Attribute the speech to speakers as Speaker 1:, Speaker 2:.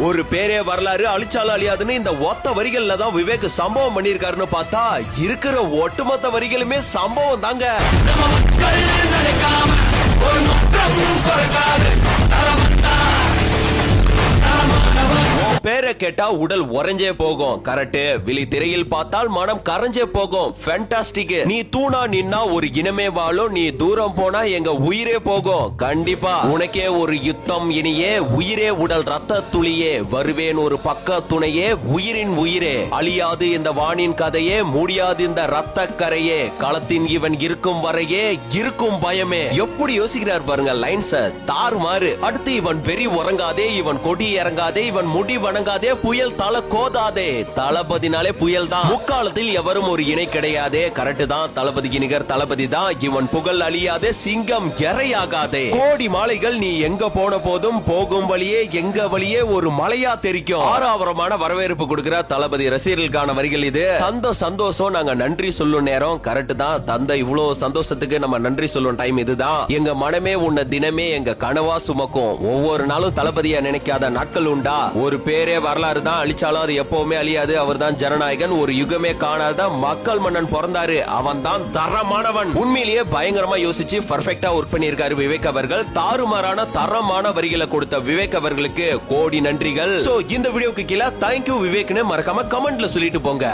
Speaker 1: ஒரு பேரே வரலாறு அழிச்சாலும் அழியாதுன்னு இந்த ஒத்த வரிகள்ல தான் விவேக் சம்பவம் பண்ணிருக்காருன்னு பார்த்தா இருக்கிற ஒட்டுமொத்த வரிகளுமே சம்பவம் தாங்க. பேரை கேட்டா உடல் உறைஞ்சே போகும். கரெக்ட். விழி திரையில் பார்த்தால் மனம் கரைஞ்சே போகும். ஃபேண்டாஸ்டிக். நீ தூணா நின்னா ஒரு இனமே வாழும், நீ தூரம் போனா எங்க உயிரே போகும். கண்டிப்பா உனக்கே ஒரு யுத்தம் இனியே, உயிரே உடல் ரத்த துளியே, வருவேன் ஒரு பக்க துணையே, உயிரின் உயிரே, அழியாது இந்த வானின் கதையே, முடியாது இந்த ரத்த கரையே, களத்தின் இவன் இருக்கும் வரையே இருக்கும் பயமே. எப்படி யோசிக்கிறார் பாருங்க லைன்ஸ், தாறுமாறு. அடுத்து இவன் வெறி உறங்காதே, இவன் கொடி இறங்காதே, இவன் முடி வணங்காதே, புயல் தல கோதாதே. தளபதினாலே புயல் தான். முக்காலத்தில் எவரும் ஒரு இணை கிடையாதே. கரெக்ட் தான். தளபதிக்கு நிகர் தளபதி தான். இவன் புகழ் அழியாதே, சிங்கம் இறையாகாதே. கோடி மாலைகள் நீ எங்க போன போதும் போகும் வழியே எங்க வழியே ஒரு மலையா தெரிக்கும். ஆறாவரமான வரவேற்பு கொடுக்கிற தளபதி ரசிகர்களுக்கான வரிகள் இது. சந்தோஷம். நாங்க நன்றி சொல்லும் நேரம். கரெக்ட் தான். தந்தை இவ்வளவு சந்தோஷத்துக்கு நம்ம நன்றி சொல்லும் டைம் இதுதான். எங்க மனமே உன்னை தினமே எங்க கனவா சுமக்கும். ஒவ்வொரு நாளும் தளபதியா நினைக்காத நாட்கள் உண்டா? ஒரு பேரே வரலாறு தான், அழிச்சாலும் அது எப்பவுமே அழியாது. அவர் தான் ஜனநாயகன். ஒரு யுகமே காணாத மக்கள் மன்னன் பிறந்தாரு. அவன் தான் தரமானவன். உண்மையிலேயே பயங்கரமா யோசிச்சு பர்ஃபெக்ட்டா ஒர்க் பண்ணியிருக்காரு விவேக் அவர்கள். தாறுமாறான தரமான வரிகளை கொடுத்த விவேக் அவர்களுக்கு கோடி நன்றிகள். சோ இந்த வீடியோக்கு கீழே தேங்க்யூ விவேக்னு மறக்காம கமெண்ட்ல சொல்லிட்டு போங்க.